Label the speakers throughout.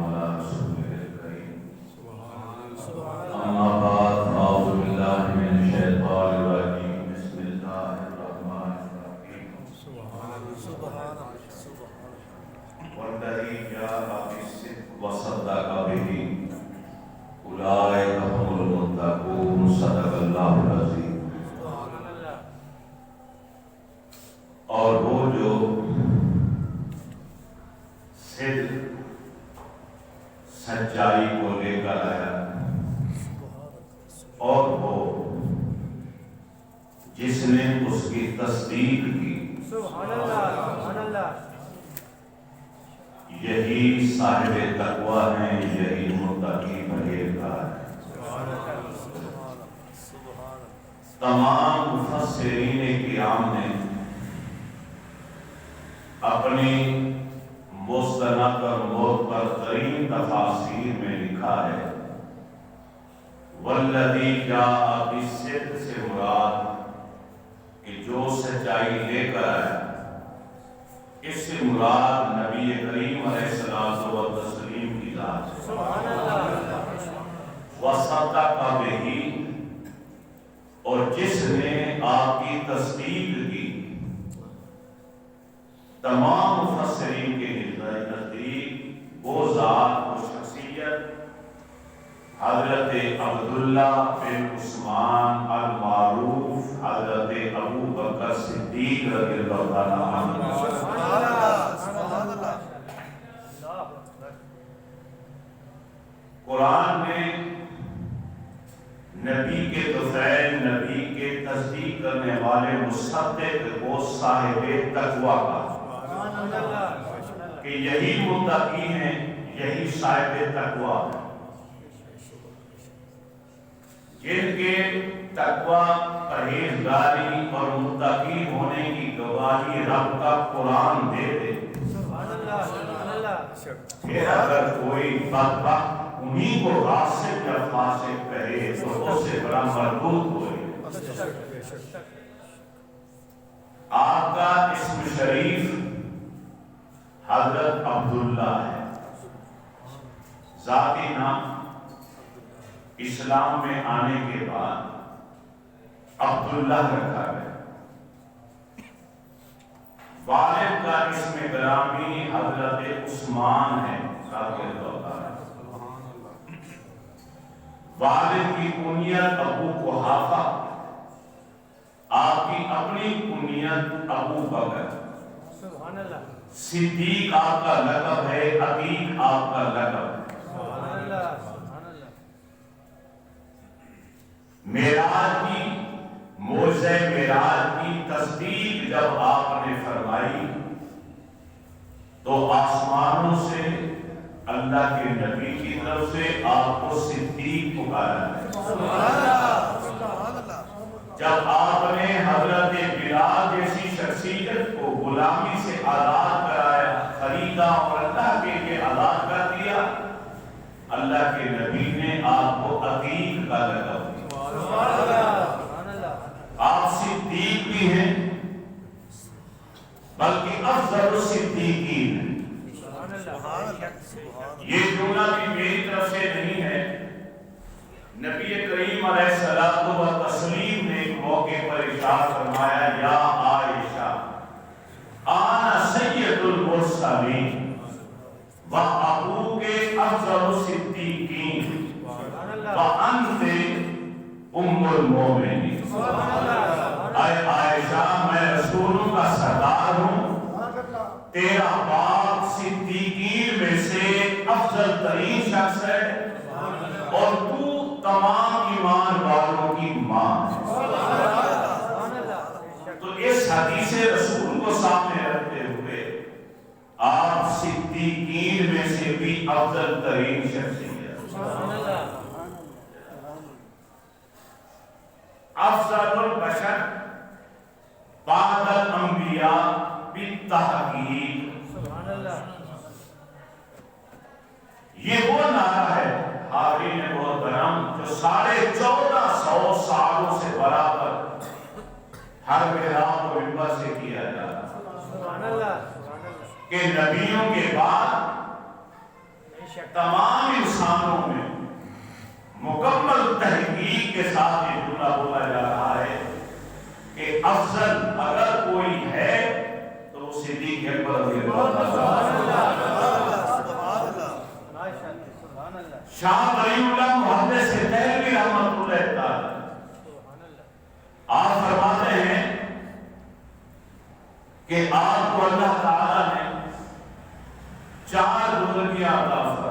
Speaker 1: على رسوله الكريم أما بعد أعوذ بالله من الشيطان الرجيم بسم الله الرحمن الرحيم والذي جاء بالصدق وصدق به أولئك هم المتقون صدق الله العظيم. اور وہ جو صدق سچائی کو لے کر آیا اور وہ جس نے اس کی تصدیق کی، یہی صاحب تقویٰ ہیں، یہی متقی پرہیزگار ہیں. تمام مفسرین کرام نے اپنی مستند اور معتبر ترین تفاسیر میں لکھا ہے والذی جاء بالصدق سے مراد کہ جو سچائی لے کر آیا، اس سے مراد نبی کریم علیہ الصلوۃ والتسلیم کی ذات ہے. وصدق بہ، اور جس نے آپ کی تصدیق کی. تمام مفسرین کے نزدیک وہ ذات، وہ شخصیت حضرت عبداللہ بن عثمان المعروف حضرت ابو بکر صدیق رضی اللہ تعالیٰ عنہ. قرآن میں نبی کے دفعین، نبی کے تصدیق کرنے والے مصدق کو صاحب تقویٰ کا، کہ یہی متقی ہیں، یہی صاحب تقویٰ ہیں جن کے تقویٰ، پرہیزگاری اور متقی ہونے کی گواہی رب کا قرآن دے دے. پھر اگر کوئی بدبخت انہیں کو راسخ یا فاسق کہے تو اس سے بڑا مردود ہوئے. آپ کا اسم شریف حضرت عبداللہ ہے، ذاتی نام اسلام میں آنے کے بعد عبداللہ رکھا گیا. والد کا اسم گرامی حضرت عثمان ہے رضی اللہ عنہ. والد کی کنیت ابو قحافہ، آپ کی اپنی کنیت ابو بکر. صدیق آپ کا لقب ہے، عتیق آپ کا لقب ہے. معراج کی، موعظہ معراج کی تصدیق جب آپ نے فرمائی تو آسمانوں سے اللہ کے نبی کی طرف سے آپ کو صدیق پکارا ہے. جب آپ نے حضرت بلال جیسی شخصیت کو غلامی سے آزاد کرایا، خریدا اور اللہ کے لیے آزاد کر دیا، اللہ کے نبی نے آپ کو عتیق کا لقب دیا. آپ صدیق بھی ہیں بلکہ افضل الصدیقین ہیں. یہ جملہ بھی میری طرف سے نہیں ہے، نبی کریم علیہ الصلوۃ والتسلیم نے ایک موقع پر ارشاد فرمایا، یا عائشہ انا سید المرسلین و ابوک افضل الصدیقین و انت ام المومنین. اے عائشہ، میں رسولوں کا سردار ہوں، تیرا باپ صدیقین میں سے افضل ترین شخص ہے اور تو تمام ایمان والوں کی ماں ہے. تو اس حدیث رسول کو سامنے رکھتے ہوئے آپ صدیقین میں سے بھی افضل ترین شخصیت، افضل البشر بعد الانبیاء بالتحقیق. یہ وہ نعرہ ہے حاضرین محترم جو 1450 سالوں سے برابر ہر محراب و منبر سے کیا جا رہا ہے کہ نبیوں کے بعد تمام انسانوں میں مکمل تحقیق کے ساتھ یہ جملہ بولا جا رہا ہے کہ افضل اگر کوئی ہے تو وہ صدیق اکبر رضی اللہ عنہ۔ شاہ ولی اللہ محدث دہلوی رحمۃ اللہ تعالی آپ فرماتے ہیں کہ آپ کو اللہ تعالیٰ نے 4 بزرگیاں عطا فرمائیں۔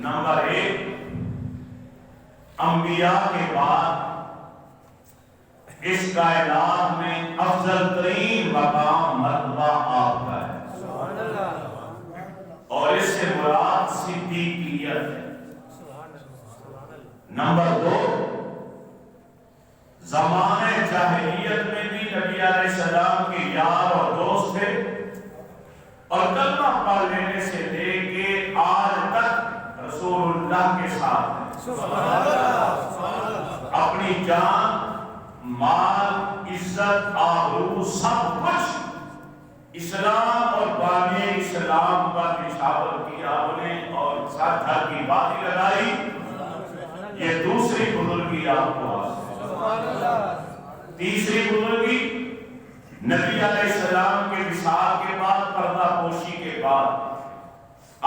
Speaker 1: نمبر 1، انبیاء کے بعد اس کائنات میں افضل ترین مقام مرتبہ آپ کا ہے، اور اس سے مراد صدیقیت ہے۔ نمبر 2، زمانے جاہلیت میں بھی نبی علیہ السلام کے یار اور دوست تھے، اور کلمہ پڑھ لینے سے لے کے آج تک رسول اللہ کے ساتھ ہیں۔ اپنی جان، مال، عزت، آبرو سب کچھ اسلام اور بانی اسلام پر نشاور کیا آپ نے، اور ساتھ گھر کی بازی لگائی۔ یہ دوسری بزرگی آپ کو حاصل۔ تیسری بزرگی، نبی علیہ السلام کے وصال کے بعد، پردہ پوشی کے بعد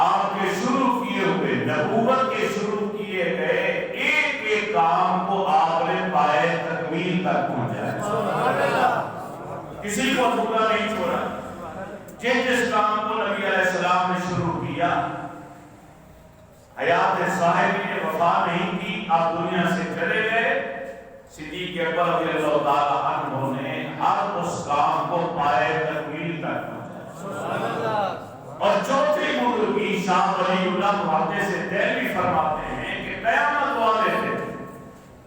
Speaker 1: آپ کے شروع کیے ہوئے نبوت کے شروع کیے گئے ایک ایک کام کو آپ نے پائے تکمیل تک پہنچایا، کسی کو ادھورا نہیں چھوڑا۔ جس کام کو نبی علیہ السلام نے شروع کیا، حیات صاحب نے وفا نہیں کی، آپ دنیا سے چلے گئے، صدیق اکبر رضی اللہ تعالیٰ عنہ نے ہر اس کام کو پائے تکمیل تک پہنچایا۔ اور چوتھی بزرگی شاہ ولی اللہ محدث دہلوی فرماتے ہیں کہ قیامت والے دن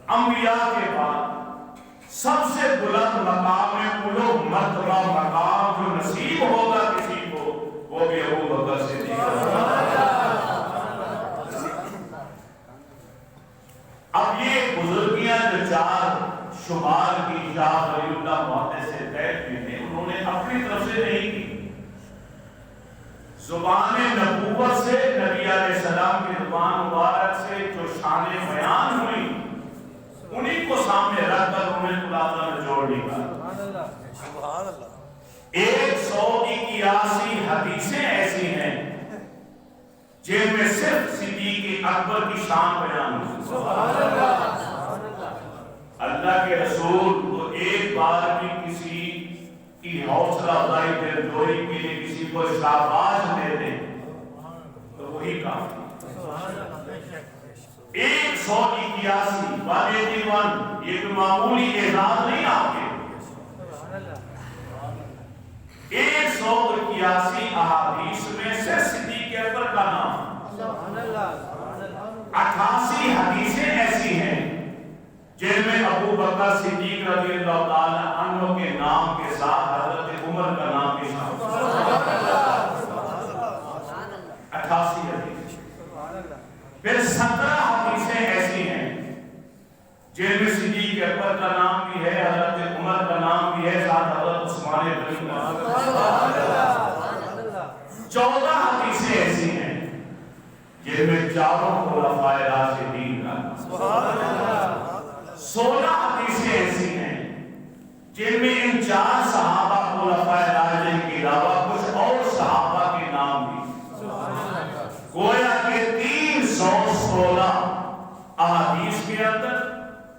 Speaker 1: انبیاء کے بعد سب سے بلند مقام علو مرتبہ مقام جو نصیب ہوگا کسی کو، وہ بھی ابو بکر صدیق۔ اب یہ بزرگیاں جو 4 شمار کی شاہ ولی اللہ محدث دہلوی نے، انہوں نے اپنی طرف سے نہیں کی، زبان نبوت سے، نبی علیہ السلام کی زبان مبارک سے جو شانیں بیان ہوئی، انہی کو سامنے رکھ کر انہیں خلاصہ میں جوڑ نکالا۔ 181 حدیثیں ایسی ہیں جن میں صرف صدیق اکبر کی شان بیان ہوئی۔ اللہ کے رسول کو ایک بار بھی کسی کی حوصلہ افزائی دلجوئی کے لیے کسی کو شاباش دے دیں تو وہی کافی۔ 181 والے دیوان، یہ کوئی معمولی اعزاز نہیں آپ کے۔ 181 احادیث میں سے صدیق اکبر کا نام، 88 حدیثیں ایسی ہیں جن میں ابو بکر صدیق رضی اللہ تعالی عنہ کے نام کے ساتھ حضرت عمر کا نام بھی شامل ہے۔ 88 حدیث۔ پھر 17 حدیثیں ایسی ہیں جن میں صدیق اکبر کا نام بھی ہے، حضرت عمر کا نام بھی ہے، ساتھ حضرت عثمان غنی کا نام۔ 14 حدیثیں ایسی ہیں جن میں چاروں خلفائے راشدین کا نام۔ 16 حدیثیں ایسی ہیں جن میں ان 4 صحابہ خلفائے راشدین کے علاوہ کچھ اور صحابہ کے نام بھی۔ گویا کہ 316 احادیث کے اندر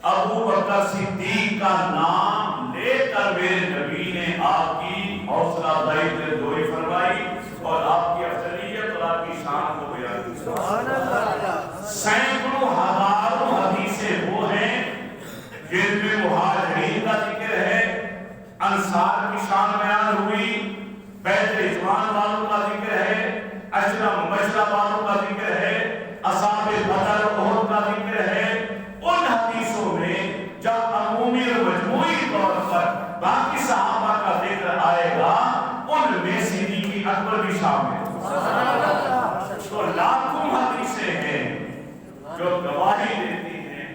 Speaker 1: ابو بکر صدیق کا نام لے کر میرے نبی نے آپ کی حوصلہ افزائی دلجوئی فرمائی اور آپ کی افضلیت اور آپ کی شان کو بیان کیا۔ سینکڑوں ہزاروں حدیثیں وہ ہیں جن میں مہاجرین کا ذکر ہے، انصار کی شان بیان ہوئی، بیت رضوان والوں کا ذکر ہے، عشرہ مبشرہ والوں کا ذکر ہے، اصحاب بدر احد کا ذکر ہے۔ ان حدیثوں میں جب عمومی اور مجموعی طور پر باقی صحابہ کا ذکر آئے گا، ان میں صدیق اکبر بھی شامل ہے۔ تو لاکھوں حدیثیں ہیں جو گواہی دیتی ہیں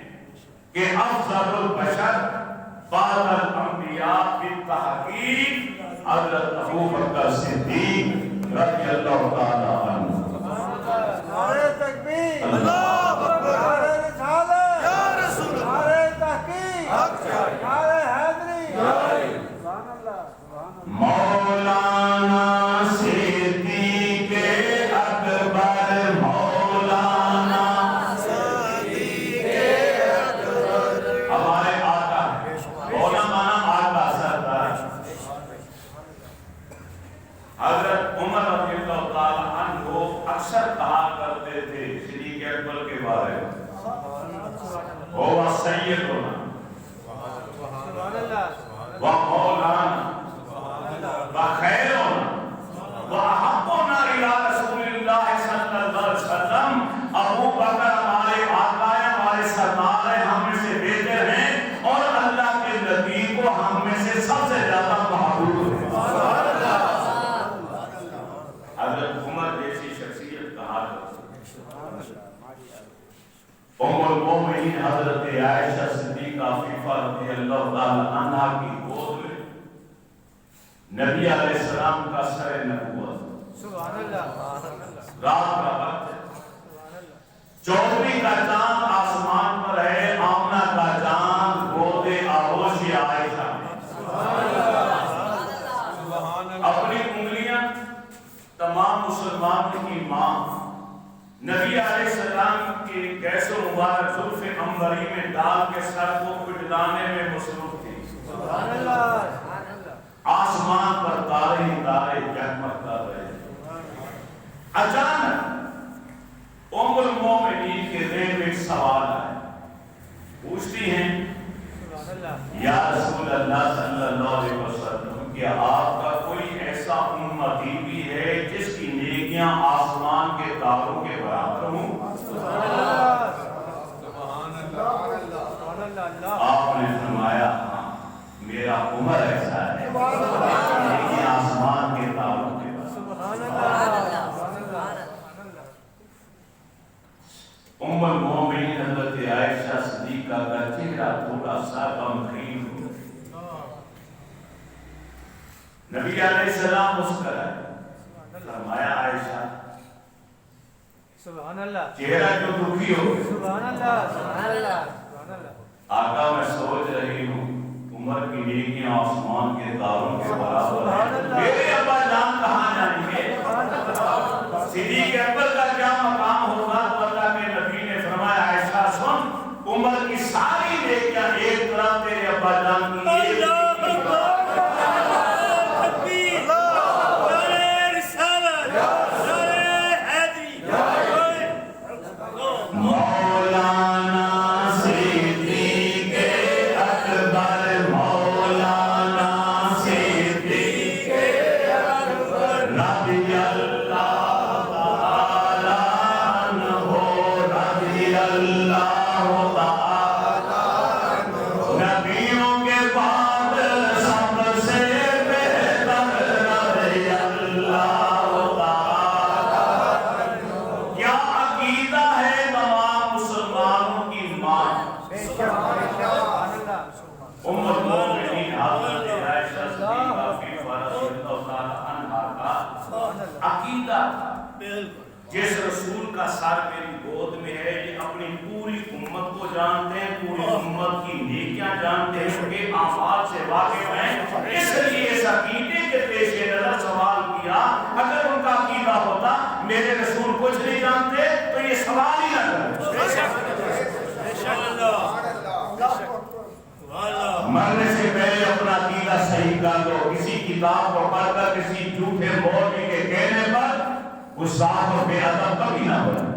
Speaker 1: کہ افضل البشر بعد الانبیاء بالتحقیق حضرت ابو بکر صدیق رضی اللہ تعالی عنہ۔ اکبر کے بارے میں وہ سیدنا و مولانا و خیرنا و احبنا الی رسول اللہ صلی اللہ علیہ وسلم ابو بکر ہمارے آقا ہے، ہمارے سردار ہیں، ہم میں سے بہتر ہیں اور اللہ کے نبی کو ہم میں سے سب سے زیادہ محبوب ہے۔ حضرت عمر جیسی شخصیت کہا ام المومنین حضرت عائشہ صدیقہ عفیفہ رضی اللہ تعالی عنہا کی گود میں نبی علیہ السلام کا سر نبوت، سبحان اللہ، رات کا وقت ہے، 14ویں کا چاند آسمان پر ہے، آمنہ کا چاند گود آغوش عائشہ میں، اپنی انگلیاں تمام مسلمانوں کی ماں نبی علیہ السلام کی گیس و مبارک زلف عنبری میں ڈال کے سر کو پٹلانے میں مصروف تھی۔ سبحان اللہ، آسمان پر تارے ہی تارے جگمگ کر رہے ہیں۔ اچانک ام المومنین کے ذہن میں ایک سوال آیا، پوچھتی ہیں یا رسول اللہ صلی اللہ علیہ وسلم، کیا آپ کا کوئی ایسا امتی بھی ہے جس کی نیکیاں آسمان کے تاروں کے برابر ہوں؟ آپ نے فرمایا ہاں، میرا عمر ایسا ہے، نیکیاں آسمان کے تاروں کے برابر۔ ام المومنین حضرت عائشہ صدیقہ کا چہرہ تھوڑا سا غمگین ہوا۔ نبی علیہ السلام مسکرائے، فرمایا عائشہ
Speaker 2: سبحان اللہ،
Speaker 1: چہرہ کیوں دکھی ہو گیا؟
Speaker 2: سبحان اللہ، سبحان اللہ، سبحان اللہ۔
Speaker 1: آقا میں سوچ رہی ہوں عمر کی نیکیاں آسمان کے تاروں کے برابر ہیں، میرے ابا جان کہاں جائیں گے؟ صدیق اکبر کا کیا مقام ہوگا؟ تو اللہ کے نبی نے فرمایا عائشہ سن، عمر کی ساری نیکیاں ایک طرف، تیرے ابا جان کی ایک جس رسول کا سر میری گود میں ہے، یہ اپنی پوری امت کو جانتے ہیں، پوری امت کی نیکیاں جانتے ہیں، ان کے اعمال سے واقف ہیں، اس لیے اس عقیدے کے پیش نظر سوال کیا۔ اگر ان کا عقیدہ ہوتا میرے رسول کچھ نہیں جانتے تو یہ سوال ہی نہ کرتے۔ مرنے سے پہلے اپنا عقیدہ صحیح کر لو، کسی کتاب کو پڑھ کر کسی جھوٹے مولوی کے کہنے پر گستاخ اور بے ادب کبھی نہ بنے۔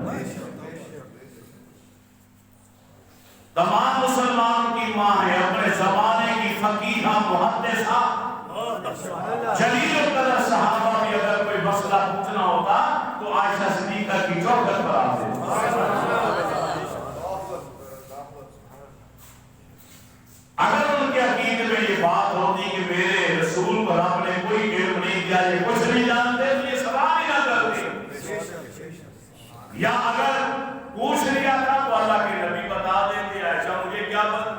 Speaker 1: تمام مسلمانوں کی ماں ہے، اپنے زمانے کی فقیہہ محدثہ جلیل القدر صحابہ بھی اگر کوئی مسئلہ پوچھنا ہوتا تو عائشہ صدیقہ کی چوکھٹ پر آتے۔ اگر ان کے عقیدے میں یہ بات ہوتی کہ میرے رسول پر آپ نے کوئی علم نہیں دیا، یہ کچھ نہیں جانتے، تو یہ سوال ہی نہ کرتے۔ یا اگر پوچھ لیا تھا تو اللہ کے نبی بتا دیتے، عائشہ مجھے کیا پتہ،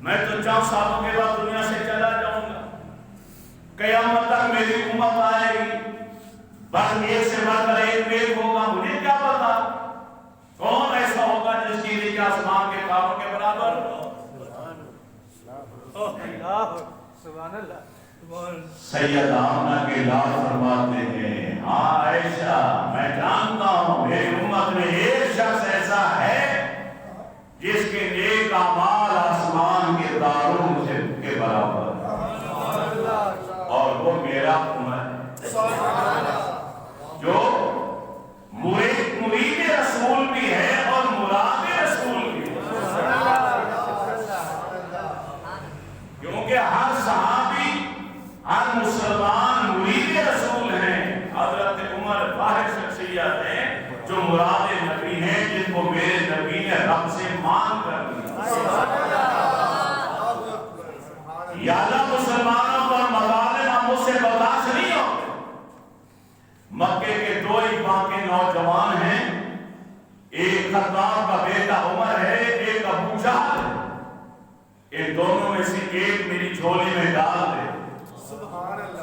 Speaker 1: میں تو 4 سالوں کے بعد دنیا سے چلا جاؤں گا، قیامت تک میری امت آئے گی، بس ایک سے بڑھ کر ایک پیٹ ہوگا، مجھے کیا پتہ کون ایسا ہوگا جس کی نیکی آسمان کے تاروں کے برابر ہو۔
Speaker 2: سبحان اللہ۔
Speaker 1: سید آمنہ کے لال فرماتے ہیں ہاں عائشہ میں جانتا ہوں میری امت میں ایک شخص ایسا ہے جس کے نیک اعمال آسمان کے تاروں کے برابر اور وہ میرا عمر ہے، جو مرید عمر واحد شخصیت ہیں جو مراد نبی ہیں جن کو میرے نبی نے رب سے مانگ کر دیا. یا اللہ مسلمانوں پر مظالم ہم مجھ سے برداشت نہیں ہوتے. مکے کے دو ہی باقی نوجوان ہیں, ایک خطاب کا بیٹا عمر ہے, ایک ابو جہل ہے. ان دونوں میں سے ایک میری جھولی میں ڈال دے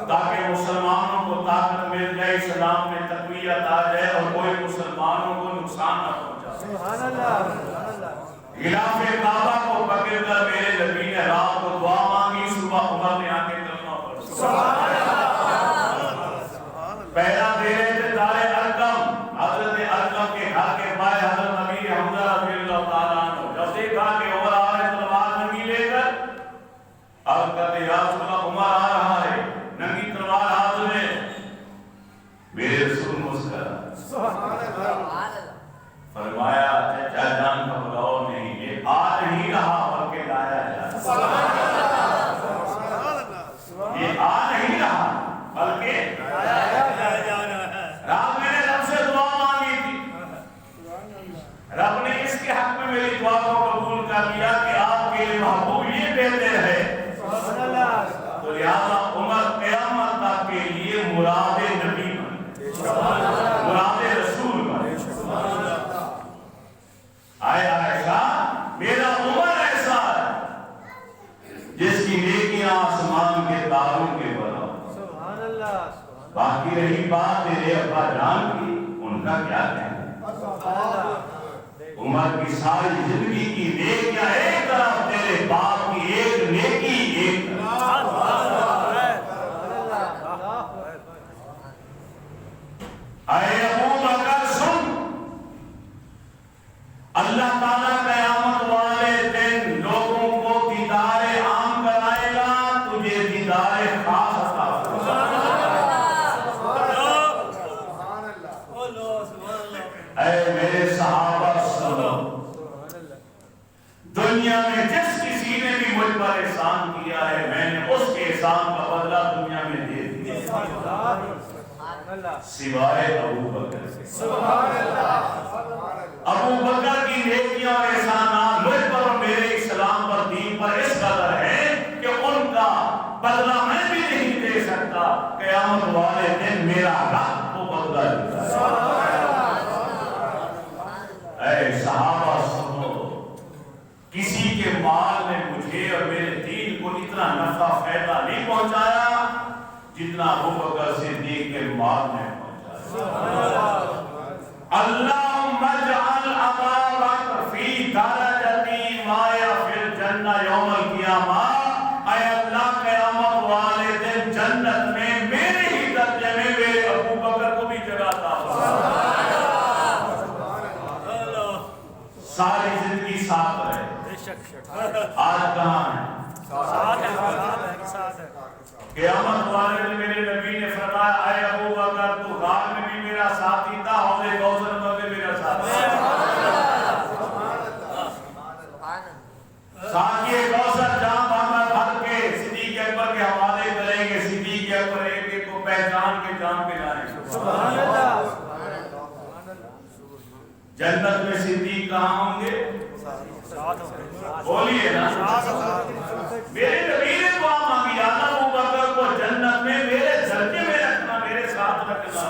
Speaker 1: تاکہ مسلمانوں کو طاقت مل جائے, اسلام میں تقویت آ جائے اور کوئی مسلمانوں کو نقصان نہ پہنچائے.
Speaker 2: سبحان اللہ.
Speaker 1: غلاف کعبہ کو پکڑ کر میرے نبی نے رات کو دعا مانگی, صبح عمر نے آ کے کلمہ پڑھا. پہلا دے رہے تھے دار ارقم, حضرت ارقم کے گھر کے بائیں حضرت نبی حمزہ رضی اللہ تعالیٰ عنہ. جب دیکھا کہ عمر آ رہے تلوار ننگی لے کر, اب کہتے یا رسول اللہ عمر آ رہا ہے ننگی تلوار ہاتھ میں. میرے رسول مسکرا فرمایا چچا جان کا بلاؤ نہیں, یہ آ نہیں رہا بلکہ لایا جا رہا. یہ آ نہیں رہا بلکہ رات میں نے رب سے دعا مانگی تھی, رب نے اس کے حق میں میری دعا کو قبول کر لیا کہ آپ کے لیے محبوب یہ بہتر ہے. تو لہذا عمر قیامت تک کے لیے مراد نبی بن, مراد رسول بن. آئے عائشہ میرا عمر ایسا ہے جس کی نیکیاں آسمان کے تاروں کے برابر.
Speaker 2: سبحان اللہ.
Speaker 1: باقی رہی بات تیرے ابا جان کی, ان کا کیا کہنا. عمر کی ساری زندگی کی نیکیاں ایک طرف, تیرے باپ کی ایک نیکی ایک طرف. اے ابو بکر سن, اللہ تعالیٰ قیامت والے دن لوگوں کو دیدار عام کرائے گا, تجھے دیدار خاص عطا فرمائے گا. اے میرے صحابہ سنو, دنیا میں جس کسی نے بھی مجھ پر احسان کیا ہے میں نے اس کے احسان کا بدلہ دنیا میں دے دیا سوائے ابو بکر. سبحان اللہ. ابو بکر کی نیکیاں اور احسانات مجھ پر اور میرے اسلام پر, دین پر اس قدر ہے کہ ان کا بدلہ میں بھی نہیں دے سکتا. قیامت والے دن میرا رب کو بدلہ دیتا ہے. اے صحابہ سنو, کسی کے مال نے مجھے اور میرے دین کو اتنا نفع فائدہ نہیں پہنچایا جتنا ابو بکر صدیق کے مال نے پہنچایا. اللہم اجعل ابا بکر فی درجتی مایا فی الجنہ یوم القیامہ. اے اللہ قیامت والے دن جنت میں میرے ہی درجے میں میرے ابو بکر کو بھی جگہ عطا فرما. ساری زندگی ساتھ رہے, آج کہاں ہے؟ قیامت والے دن میرے نبی نے فرمایا اے ابو بکر تو غار میں بھی میرا ساتھی تھا, حوض کوثر میں بھی میرا ساتھی تھا. ساتھی کوثر جام بھر کے صدیق اکبر کے حوالے کریں گے, صدیق اکبر ایک ایک کو پہچان کے جام پلائیں گے. سبحان اللہ. جنت میں صدیق کہاں ہوں گے؟ بولیے نا. میرے نبی نے دعا مانگی یا اللہ ابو بکر کو جنت میں میرے درجے میں رکھنا, میرے ساتھ رکھنا.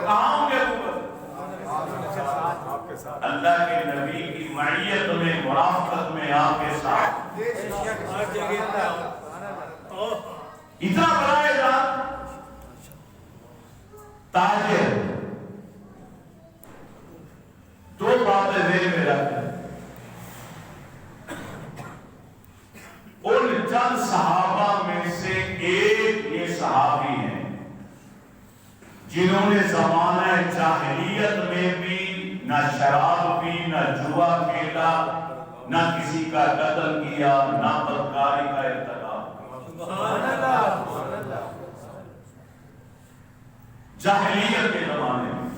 Speaker 1: کہاں ہوں گے ابو بکر؟ اللہ کے نبی کی معیت میں, مرافقت میں, آپ کے ساتھ. اتنا بڑا اعزاز. تاجر دو باتیں ذہن میں رکھیں. ان چند صحابہ میں سے ایک یہ صحابی ہیں جنہوں نے زمانہ جاہلیت میں بھی نہ شراب پی, نہ جوا کھیلا, نہ کسی کا قتل کیا, نہ بدکاری کا ارتکاب. جاہلیت کے زمانے میں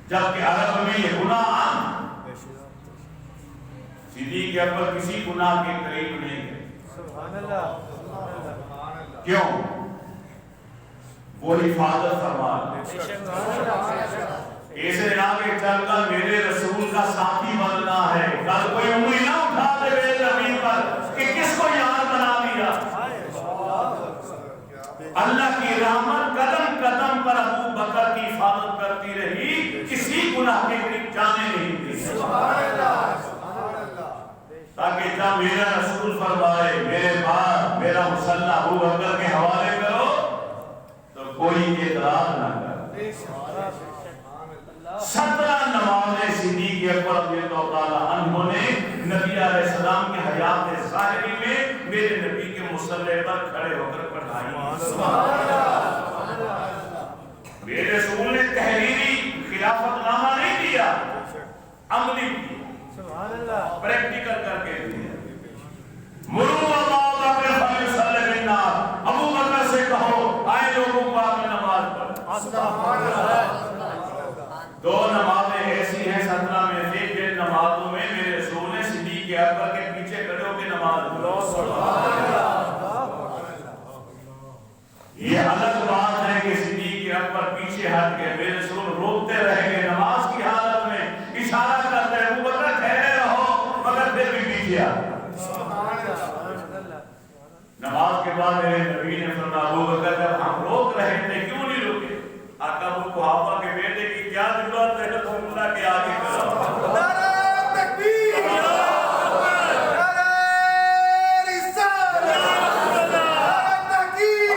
Speaker 1: جبکہ عرب میں یہ گناہ عام. صدیق اکبر کسی گناہ کے قریب نہیں گئے. کیوں؟ وہ حفاظت فرما اسے آگے چل کر میرے رسول کا ساتھی بننا ہے. کل کوئی انگلی نہ اٹھا دے میرے نبی پر کہ کس کو یار بنا لیا. اللہ کی رحمت قدم قدم پر ابو بکر کی حفاظت کرتی رہی, کسی گناہ کے قریب جانے نہیں دی. تاکہ جب میرا رسول فرمائے میرے بعد میرا مسلح ابو بکر کے حوالے کرو تو کوئی اعتراض نہ کرے. 17 نمازیں صدیق اکبر رضی اللہ تعالی عنہ نے نبی علیہ السلام کے حیات ظاہری میں میرے نبی کے مصلی پر کھڑے ہو کر پڑھائی. میرے رسول نے تحریری خلافت نامہ نہیں دیا, عملی دیا, پریکٹیکل کر کے دیا. مرو ابا بکر فلیصلی بالناس, ابو بکر سے کہو آئے لوگوں کو آپ نماز پڑھ. 2 نمازیں ایسی ہیں 17 میں سے جن نمازوں میں میرے رسول نے صدیق اکبر کے پیچھے کھڑے ہو کے نماز پڑھی. یہ الگ بات ہے کہ صدیق اکبر پیچھے ہٹ کے میرے رسول روکتے رہے گے نماز کی حالت میں, اشارہ کرتے ہیں ابو بکر ٹھہرے رہو, مگر پھر بھی پیچھے آ. نماز کے بعد میرے نبی نے فرمایا ابو بکر جب ہم روک رہے تھے کیوں نہیں روکے؟ آقا ابو قحافہ کے بیٹے کی کیا ضرورت ہے تو اللہ کے آگے کرو. نعرہ تکبیر, نعرہ رسالت, نعرہ تحقیق,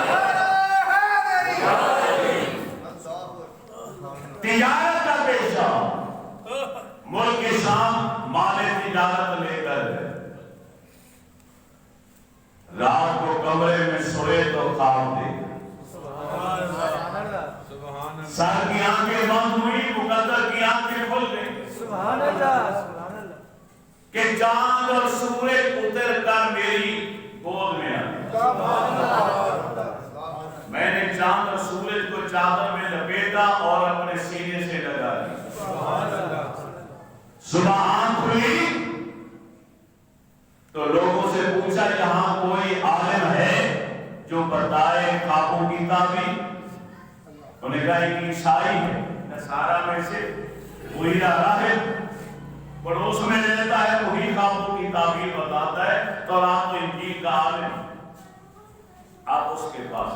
Speaker 1: نعرہ حیدری. تجارت کا پیشہ, ملک شام مال تجارت لے کر رات کو کمرے میں سوئے تو خواب دیکھا. سر کی آنکھیں بند ہوئی, مقدر کی آنکھیں کھل گئی. سبحان اللہ. کہ چاند اور سورج اتر کر میری گود میں آئے. میں نے چاند اور سورج کو چادر میں لپیٹا اور اپنے سینے سے لگا لیا. صبح آنکھ کھلی تو لوگوں سے پوچھا یہاں کوئی عالم ہے جو بتائے خوابوں کی تعبیر؟ انہوں نے کہا ایک عیسائی ہے نصارہ میں سے, وہی راہب پڑوس میں رہتا ہے, وہی خوابوں کی تعبیر بتاتا ہے. تو آپ تو انجیل کا عالم, آپ اس کے پاس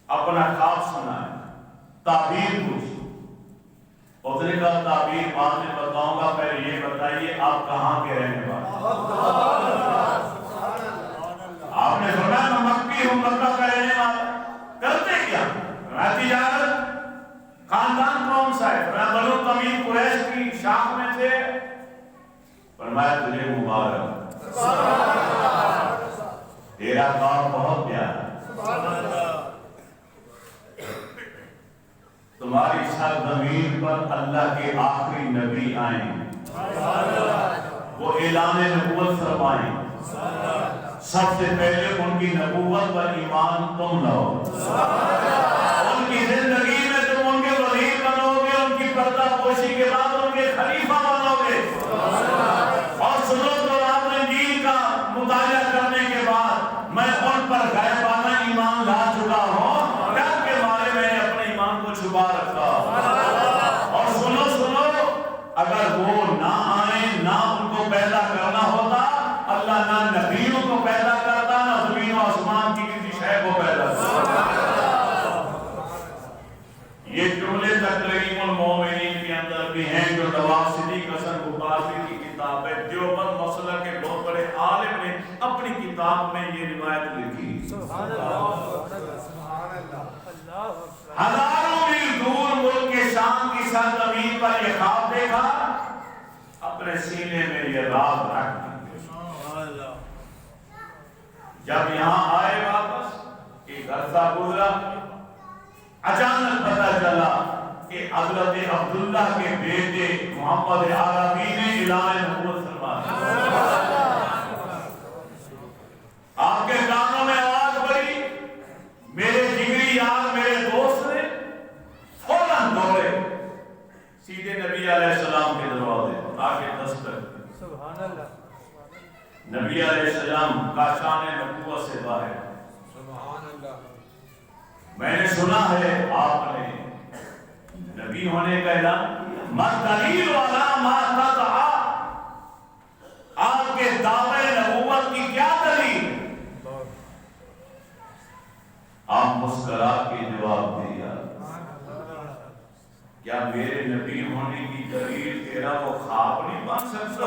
Speaker 1: اپنا خواب سنائیں, تعبیر پوچھیں. اس نے کہا تعبیر بعد میں بتاؤں گا, پہلے یہ بتائیے آپ کہاں کے رہنے والے؟ آپ نے سنا میں مکی ہوں, مکہ کا رہنے والا. کرتے کیا؟ تجارت. خاندان کون سا ہے؟ بنو تمیم قریش کی شاخ میں تھے. فرمایا تجھے مبارک, تیرا کام بہت پیارا. تمہاری سرزمین پر اللہ کے آخری نبی آئیں, وہ اعلان نبوت فرمائیں. سب سے پہلے ان کی نبوت پر ایمان تم لاؤ. ان کی زندگی میں تم ان کے وزیر بنو گے, ان کی پردہ پوشی کے بعد ان کے خلیفہ بنو گے. اور سنو تو آپ نے انجیل کا مطالعہ کرنے کے بعد میں ان پر غیبانہ ایمان لا چکا ہوں, ڈر کے مارے میں نے اپنے ایمان کو چھپا رکھا. اور سنو اگر وہ نہ آئیں, نہ ان کو پیدا کرنا ہوتا, اللہ نہ نبیوں کو پیدا کرتا, نہ زمین و آسمان کی کسی شے کو پیدا کرتا. یہ جملے تقریم المومنین کے اندر بھی ہیں جو نواب صدیق حسن غباری کی کتاب ہے. دیوبند مسئلہ کے بہت بڑے عالم نے اپنی کتاب میں یہ روایت لکھی. سبحان اللہ, ہزاروں میل دور ملک کے شام کی سرزمین پر یہ خواب دیکھا, اپنے سینے میں یہ راز رکھ دی. جب یہاں آئے واپس ایک عرصہ گزرا, اچانک پتہ چلا کہ حضرت عبداللہ کے بیٹے محمد عربی نے اعلان نبوت فرمایا. آپ کے کانوں میں آواز پڑی, میرے جگری یار میرے دوست نے فوراً دوڑے سیدھے نبی علیہ السلام کے دروازے آگے دستک. سبحان اللہ. نبی علیہ السلام کا شان نبوت سے باہر. سبحان اللہ. میں نے سنا ہے آپ نے نبی ہونے کا اعلان کیا، ما دلیل والا ما تدعا، آپ کے دعوے نبوت کی کیا دلیل؟ آپ مسکرا کے جواب دیا، کیا میرے نبی ہونے کی دلیل تیرا وہ خواب نہیں بن سکتا؟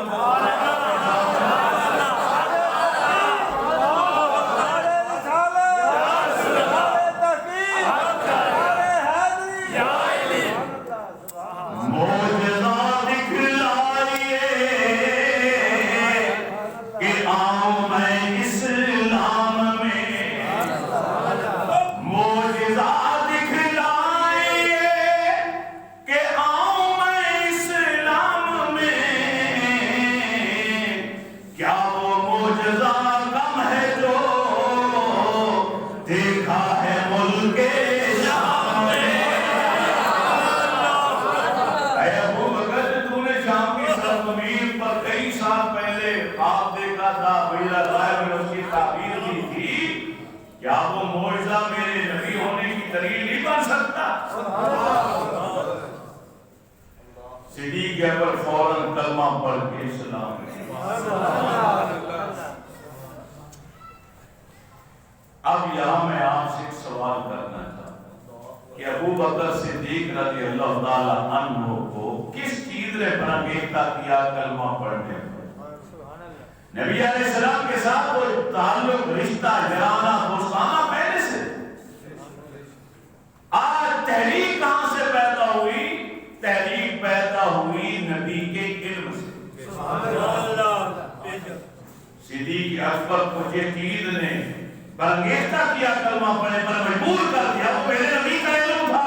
Speaker 1: کیا وہ معجزہ میرے نبی ہونے کی دلیل نہیں بن سکتا؟ صدیق اکبر فوراً کلمہ پڑھ کے اسلام میں۔ اب یہاں میں آپ سے ایک سوال کرنا چاہتا ہوں کہ ابو بکر صدیق رضی اللہ تعالیٰ عنہ کو کس چیز نے برانگیختہ کیا کلمہ پڑھنے پر؟ نبی علیہ السلام کے ساتھ کوئی تعلق، رشتہ، جرانہ، دوستانہ پہلے سے؟ آج تحریک کہاں سے پیدا ہوئی؟ تحریک پیدا ہوئی نبی کے علم سے۔ صدیق اکبر کو یہ چیز نے برانگیختہ کیا کلمہ پڑھنے پر مجبور کر دیا، وہ میرے نبی کا علم تھا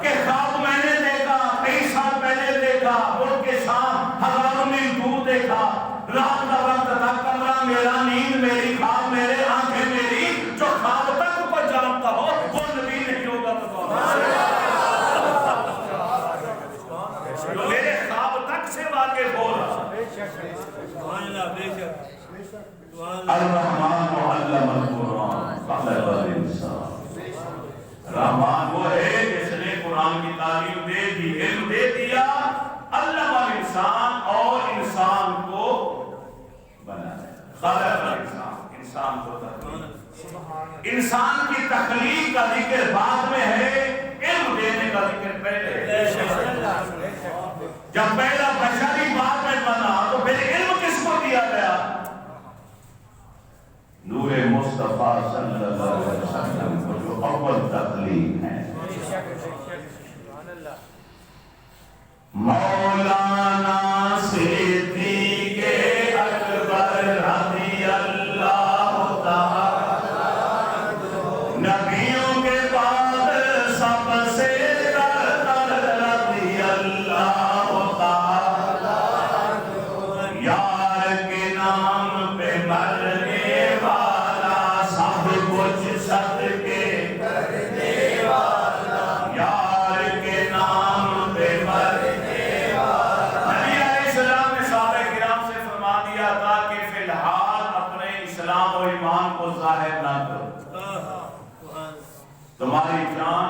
Speaker 1: کہ خواب میں نے دیکھا، کئی سال پہلے دیکھا، ان کے ساتھ ہزاروں میل دور دیکھا، رات کا وقت تھا، کمرہ میرا، نیند میری، خواب میرے، آنکھیں میری، جو خواب تک کو جانتا ہو وہ نبی نہیں ہوگا تو جو میرے خواب تک سے واقف ہو رہا۔ الرحمن علم القرآن خلق الانسان، رحمان وہ ہے جس نے قرآن کی تعلیم دے دی، علم دے دیا، علم الانسان، اور انسان کو بنایا، خلق الانسان، انسان کو تخلیق۔ انسان کی تخلیق کا ذکر بعد میں ہے، علم دینے کا ذکر پہلے۔ جب پہلا بشری بعد میں بنا تو پھر علم کس کو دیا گیا؟ نور مصطفیٰ صلی اللہ علیہ وسلم کو، جو اول تخلیق ہے۔ مولانا صدیق اکبر رضی اللہ تعالی، نبیوں کے بعد سب سے برتر رضی اللہ تعالی، یار کے نام پہ مرنے والا، سب کچھ صدقے کرنے والا، یار کے نام پہ مرنے۔ نبی علیہ السلام نے صحابہ کرام سے فرما دیا تھا کہ فی الحال اپنے اسلام و ایمان کو ظاہر نہ کرو، تمہاری جان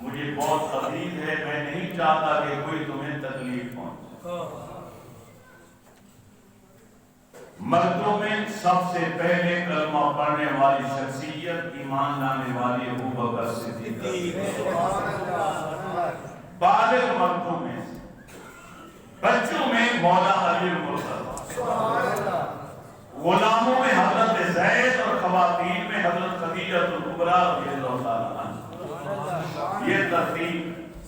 Speaker 1: مجھے بہت عزیز ہے، میں نہیں چاہتا کہ کوئی تمہیں تکلیف پہنچے۔ مردوں میں سب سے پہلے کلمہ پڑھنے والی شخصیت، ایمان لانے والی ابو بکر صدیق، بالغ مردوں میں، بچوں میں مولا علی المرتضی، غلاموں میں حضرت زید، اور خواتین میں حضرت خدیجہ الکبریٰ رضی اللہ تعالیٰ عنہ۔ یہ ترتیب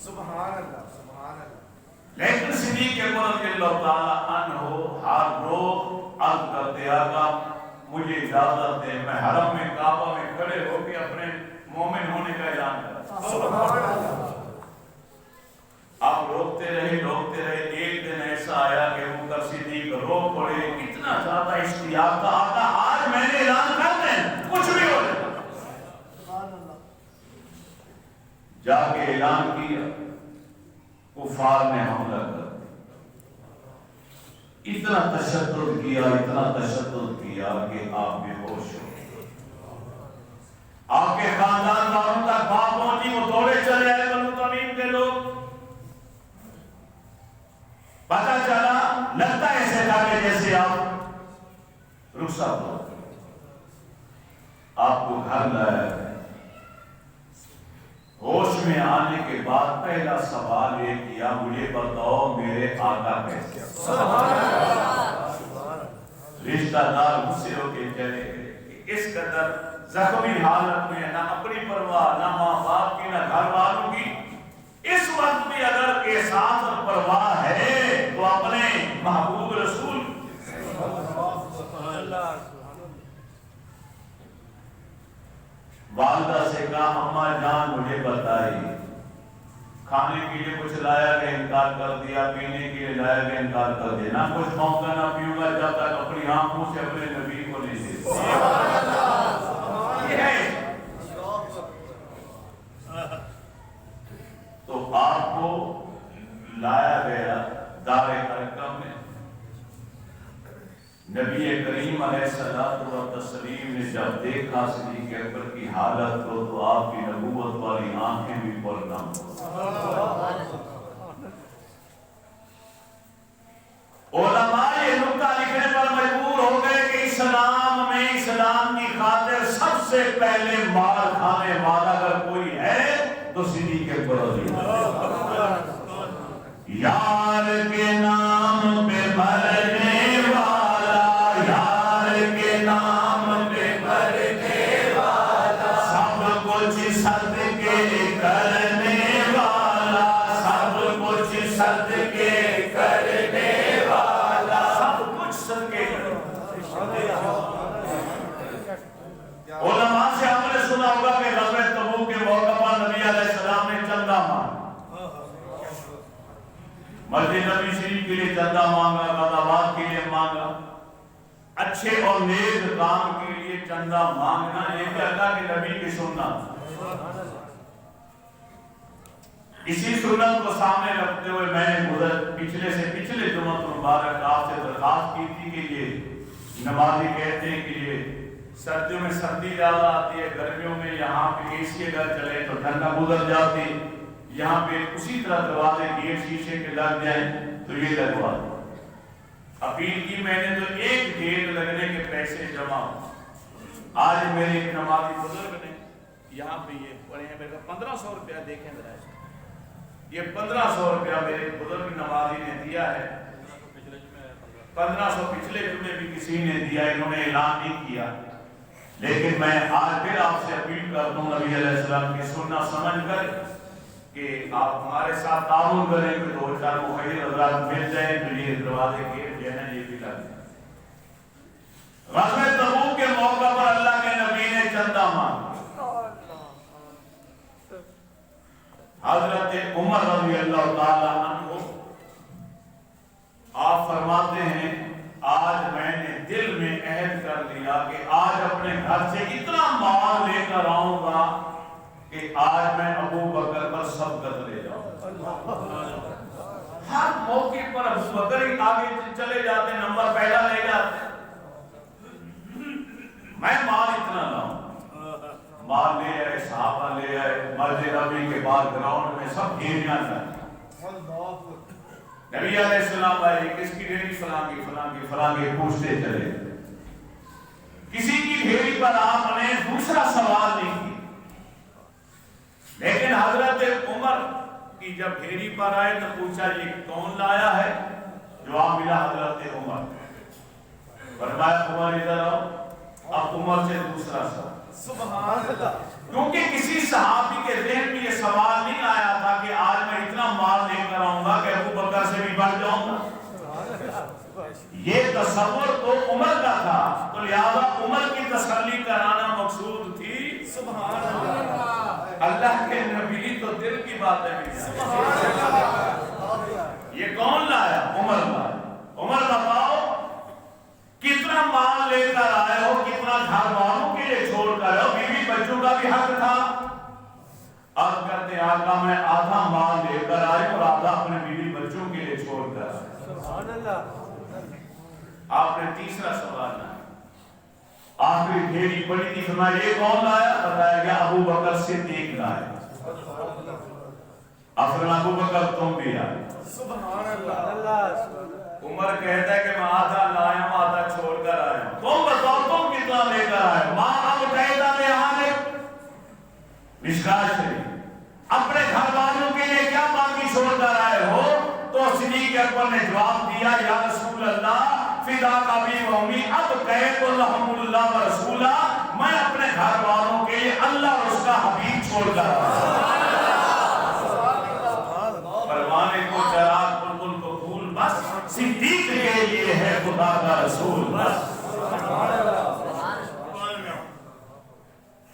Speaker 1: سبحان اللہ، سبحان اللہ۔ لیکن صدیق اکبر رضی اللہ تعالیٰ عنہ ہر روز عرض کرتے، آقا مجھے اجازت دے، میں حرم میں کعبہ میں کھڑے ہو کے اپنے مومن ہونے کا اعلان کرتا۔ سبحان اللہ۔ آپ روکتے رہے، ایک دن ایسا آیا کہ ابو بکر صدیق رو پڑے، اتنا زیادہ اشتیاق تھا، آقا آج میں نے اعلان کر دیں، کچھ بھی ہو جائے۔ جا کے اعلان کیا، کفار نے حملہ کر اتنا تشدد کیا کہ آپ بے ہوش ہو۔ آپ کے کے خاندان والوں تک بات پہنچی، وہ دوڑے چلے آئے بنو تمیم کے لوگ. پتا چلا لگتا ایسے تھا کہ جیسے آپ رخصت ہو، آپ کو گھر لایا گیا. ہوش میں آنے کے بعد پہلا سوال یہ کیا، مجھے بتاؤ میرے آقا کیسے؟ رشتہ دار غصے ہو کے چلے گئے. اس قدر زخمی حالت میں نہ اپنی پرواہ، نہ ماں باپ کی، نہ گھر والوں کی. اس وقت بھی اگر احساس اور پرواہ ہے تو اپنے محبوب رسول والدہ سے کہا، اماں جان مجھے بتائیے، کھانے کے لیے کچھ لایا کہ انکار کر دیا، پینے کے لیے لایا کہ انکار کر دیا. نہ کچھ کھاؤں گا نہ پیوں گا جب تک اپنی آنکھوں سے اپنے نبی کو نہیں دیکھوں. یہ ہے. تو آپ کو لایا گیا دار ارقم میں. نبی کریم علیہ الصلوۃ والتسلیم نے جب دیکھا صدیق اکبر کی حالت کو تو آپ کی نبوت والی آنکھیں بھی پرنم ہو. علماء یہ نکتہ لکھنے پر مجبور ہو گئے کہ اسلام میں اسلام کی خاطر سب سے پہلے مار کھانے والا اگر کوئی ہے تو صدیق اکبر رضی اللہ عنہ. یار کے نام پہ مرنے والا، یار کے نام پہ مرنے والا، سب کچھ صدقے کرنے والا، سب کچھ صدقے کرنے والا، سب کچھ صدقے کرنے والا. علماء سے ہم نے سنا ہوگا کہ غزوہ تبوک کے موقع پر نبی علیہ السلام نے چندہ مانگا، مسجد نبی شریف کے لیے چندہ مانگا، غزوات کے لیے مانگا. اچھے اور نیک کام کے لیے چندہ مانگنا یہ بھی اللہ کے نبی کی سنت. اسی سنت کو سامنے رکھتے ہوئے میں نے پچھلے جمعہ مبارک آپ سے درخواست کی تھی کہ یہ نمازی کہتے ہیں کہ یہ سردیوں میں سردی زیادہ آتی ہے، گرمیوں میں یہاں پہ اے سی اگر چلے تو ٹھنڈا گزر جاتی، یہاں پہ اسی طرح دروازے گیٹ شیشے کے لگ جائیں تو یہ لگوا دیں. اپیل کی میں نے تو ایک گیٹ لگنے کے پیسے جمع ہو. آج میرے ایک نمازی بزرگ نے یہاں پہ یہ پڑے ہیں، میرے 1500 روپیہ دیکھیں ذرا، یہ 1500 روپیہ میرے بزرگ نمازی نے دیا ہے. 1500 پچھلے جمعے بھی کسی نے دیا، انہوں نے اعلان نہیں کیا. لیکن میں آج پھر آپ سے اپیل کرتا ہوں نبی علیہ السلام کی سنت سمجھ کر کہ آپ ہمارے ساتھ تعاون کریں کہ 2-4 مخیر حضرات مل جائیں تو یہ دروازے کے جو ہے نا یہ بھی لگ جائیں. غزوہ تبوک کے موقع پر اللہ کے نبی نے چندہ مانگا. حضرت عمر رضی اللہ تعالی عنہ آپ فرماتے ہیں آج میں نے دل میں عہد کر لیا کہ آج اپنے گھر سے اتنا مال لے کر آؤں گا کہ آج میں ابو بکر پر سبقت لے جاؤں. ہر موقع پر ابو بکر ہی آگے چلے جاتے، نمبر پہلا لے جاتے. میں مال اتنا لاؤں. مال لے آئے، صحابہ لے آئے، مسجد نبی کے بعد گراؤنڈ میں سب ڈھیریاں لائے. نبی علیہ السلام آئے، کس کی ڈھیری؟ فلاں کی پوچھتے چلے. کسی کی ڈھیری پر آپ نے دوسرا سوال نہیں کیا. لیکن حضرت عمر کی جب ڈھیری پر آئے تو پوچھا یہ کون لایا ہے؟ جواب ملا حضرت عمر. فرمایا عمر ادھر آؤ. اب عمر سے دوسرا سوال. سبحان اللہ. کیونکہ کسی صحابی کے ذہن میں یہ سوال نہیں آیا تھا کہ آج میں اتنا مال لے کر آؤں گا کہ ابو بکر سے بھی بڑھ جاؤں گا. یہ تصور تو عمر کا تھا، تو لہذا عمر کی تسلی کرانا مقصود تھی. سبحان اللہ. اللہ کے نبی تو دل کی باتیں بھی یہ کون لایا؟ عمر لایا. عمر بتاؤ کتنا مال لے کر آئے ہو، کتنا گھر والوں کے لیے چھوڑ کر آئے ہو، بیوی بچوں کا بھی حق تھا. اب کرتے آقا میں آدھا مال لے کر آئے اور آدھا اپنے بیوی بچوں کے لیے چھوڑ کر آئے. آپ نے تیسرا سوال نہ. آخری ڈھیری پڑی تھی، فرمایا یہ کون لایا؟ بتایا گیا ابو بکر صدیق لائے۔ افرنا ابو بکر تم بھی آئے۔
Speaker 2: سبحان اللہ۔
Speaker 1: عمر کہتا ہے کہ میں آدھا لایا ہوں آدھا چھوڑ کر آیا ہوں، تم بتاؤ تم کتنا لے کر آئے؟ ماں اب قیدہ میں آنے مشکات شریف اپنے گھر والوں کے لیے کیا باقی چھوڑ کر آئے ہو؟ تو صدیق اکبر نے جواب دیا یا رسول اللہ فداک ابی و امی اب قید الحم اللہ و رسولہ، میں اپنے گھر والوں کے لیے اللہ اور اس کا حبیب چھوڑ کر آیا۔ فرمانے کو چراغ بلبل کو پھول بس، صدیق کے لیے ہے خدا کا رسول بس۔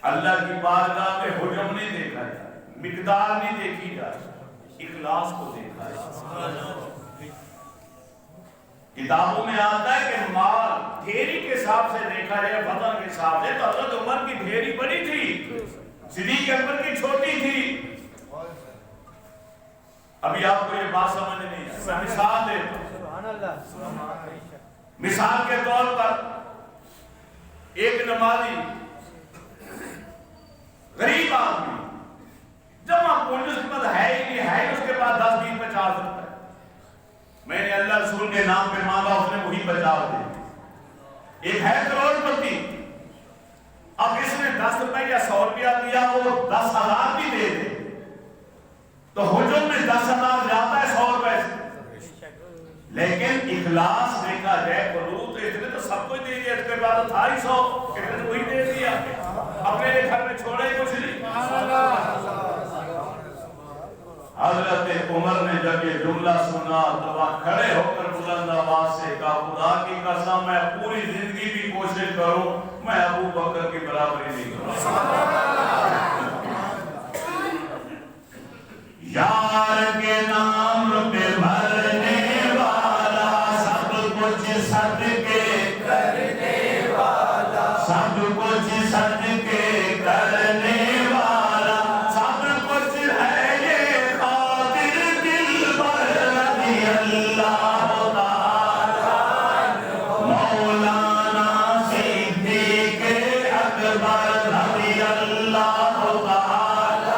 Speaker 1: اللہ کی بارگاہ میں حجم نہیں دیکھا جائے، مقدار نہیں دیکھی جائے، اخلاص کو دیکھا جائے۔ کتابوں میں آتا ہے کہ مال ڈھیری کے حساب سے دیکھا جائے، وزن کے حساب سے، تو حضرت عمر کی ڈھیری بڑی تھی، صدیق اکبر کی چھوٹی تھی۔ ابھی آپ کو یہ بات سمجھ نہیں ہے، میں مثال دیتا ہوں۔ مثال کے طور پر ایک نمازی غریب آدمی جمع پولیس کے پاس ہے ہی نہیں، ہے اس کے پاس 10 20 50 روپے، میں نے اللہ رسول کے نام پہ مانگا، اس نے وہی بچا دے۔ ایک ہے کروڑ پتی، اب اس نے 10 روپے یا 100 روپیہ دیا، وہ 10,000 بھی دے دے تو حجم میں 10,000 جاتا ہے 100 روپے سے، لیکن اخلاص دیکھا جائے قلوب تو اتنے تو سب کچھ دے دیا، اس کے بعد 250 کتنے وہی دے دیا، اپنے گھر میں چھوڑے کچھ نہیں۔ حضرت عمر نے جب یہ جملہ سنا تو وہ کھڑے ہو کر بلند آواز سے کہا خدا کی قسم میں پوری زندگی بھی کوشش کروں میں ابو بکر کی برابری نہیں کروں۔ یار کے نام پہ بھرنے والا سب کچھ صدقے کرنے والا، سب کچھ صدقے کرنے والا، سب کچھ ہے یہ خاطر دل پر رضی اللہ تعالی مولانا صدیق اکبر رضی اللہ تعالی۔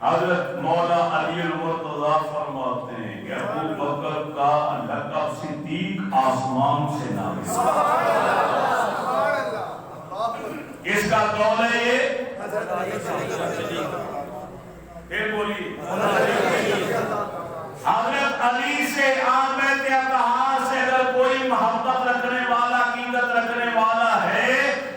Speaker 1: حضرت مولا علی المرتضی فرماتے ہیں کہ ابو بکر کا لقب صدیق آسمان سے نازل ہے۔ کس کا قول ہے یہ؟ پھر بولیے حضرت علی سے عام اتحاد سے اگر کوئی محبت رکھنے والا عقیدت رکھنے والا ہے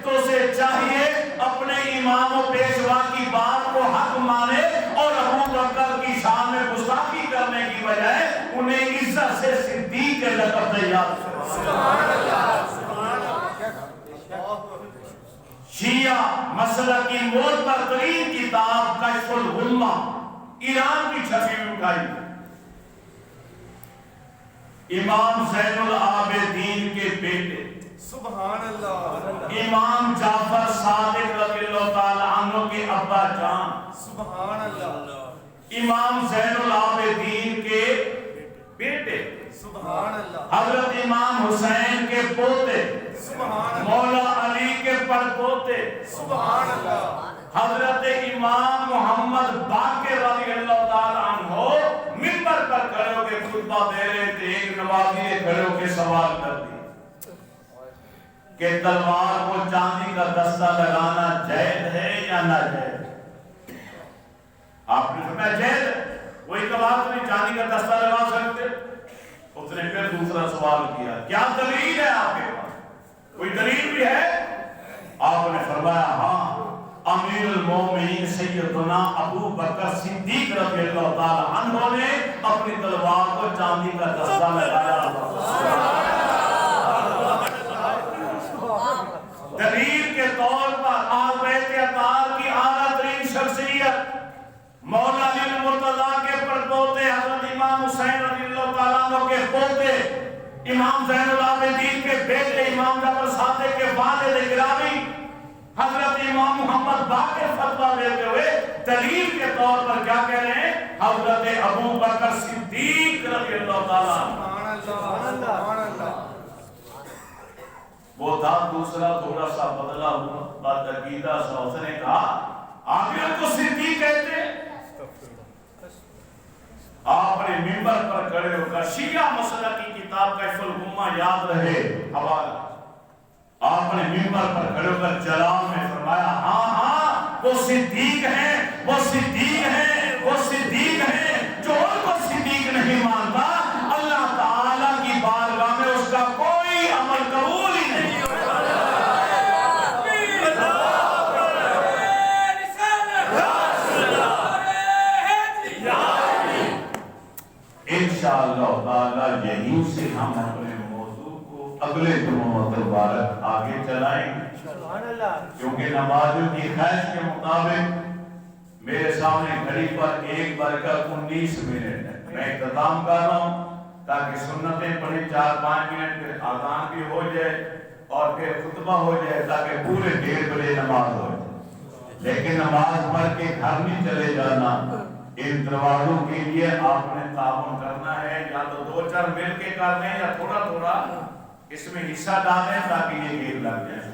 Speaker 1: تو اسے چاہیے اپنے امام و پیشوا کی بات کو حق مانے اور ابو بکر کی شان میں گستاخی کرنے کی بجائے انہیں عزت سے صدیق کے لقب سے یاد کرے۔ شیعہ مسلک کی معتبر ترین کتاب کشف الغمہ ایران کی چھپی ہوئی اٹھائی، امام زین العابدین کے بیٹے
Speaker 2: سبحان اللہ،
Speaker 1: امام جعفر صادق رضی اللہ تعالی عنہ کے ابا جان
Speaker 2: سبحان اللہ،
Speaker 1: امام زین العابدین کے بیٹے
Speaker 2: سبحان اللہ،
Speaker 1: حضرت امام حسین کے پوتے
Speaker 2: سبحان اللہ،
Speaker 1: مولا علی کے پڑپوتے
Speaker 2: سبحان اللہ،
Speaker 1: حضرت امام محمد باقر رضی اللہ تعالی عنہ منبر پر کھڑے ہو کے خطبہ دے رہے تھے، ایک نمازی نے کھڑے ہو کے سوال کر دیا کہ تلوار کو چاندی کا دستہ لگانا جائز ہے یا ناجائز؟ آپ نے فرمایا جائز ہے، وہی تلوار کو چاندی کا دستہ لگا سکتے؟ اس نے پھر دوسرا سوال کیا کیا دلیل ہے آپ کے پاس؟ کوئی دلیل بھی ہے؟ آپ نے فرمایا ہاں، امیر المومنین سیدنا ابو بکر صدیق رضی اللہ تعالی عنہ نے اپنی تلوار کو چاندی کا دستہ لگایا۔ دلیل کے طور پر آل بیت اطہار کی اعلیٰ ترین شخصیت مولا علی المرتضی کے پڑپوتے حضرت امام حسین رضی اللہ تعالیٰ عنہ کے پوتے امام زین العابدین کے بیٹے امام جعفر صادق کے والد گرامی حضرت امام محمد باقر فتویٰ دیتے ہوئے دلیل کے طور پر کیا کہہ رہے ہیں؟ حضرت ابو بکر صدیق رضی اللہ تعالیٰ عنہ۔ وہ تھا دوسرا تھوڑا سا بدلا ہوا بدعقیدہ سا، اس نے کہا آخر کو صدیق کہتے ہیں۔ آپ نے منبر پر کھڑے ہو کر شیعہ مسئلہ کی کتاب کشف الغمہ یاد رہے حوالہ، آپ نے منبر پر کھڑے ہو کر جلال میں فرمایا ہاں ہاں وہ صدیق ہیں، وہ صدیق ہیں، وہ صدیق ہیں۔ جو ان کو صدیق نہیں مانتا اللہ تعالیٰ کی بارگاہ میں اس کا کوئی عمل قبول ہی نہیں ہوتا۔ انشاءاللہ تعالی یہیں سے ہم اپنے موضوع کو اگلے جمعہ مبارک آگے چلائیں گے، کیونکہ نمازوں کی خواہش کے مطابق میرے سامنے گھڑی پر 1:19 منٹ ہے۔ میں اختتام کر رہا ہوں تاکہ سنتیں پڑھی 4-5 منٹ، پھر اذان بھی ہو جائے اور پھر خطبہ ہو جائے تاکہ پورے 1:30 بجے نماز ہو جائے۔ لیکن نماز پڑھ کے گھر نہیں چلے جانا، ان دروازوں کے لیے آپ نے تعاون کرنا ہے، یا تو 2-4 مل کے کر دیں یا تھوڑا تھوڑا اس میں حصہ ڈالیں تاکہ یہ گیر لگ جائے۔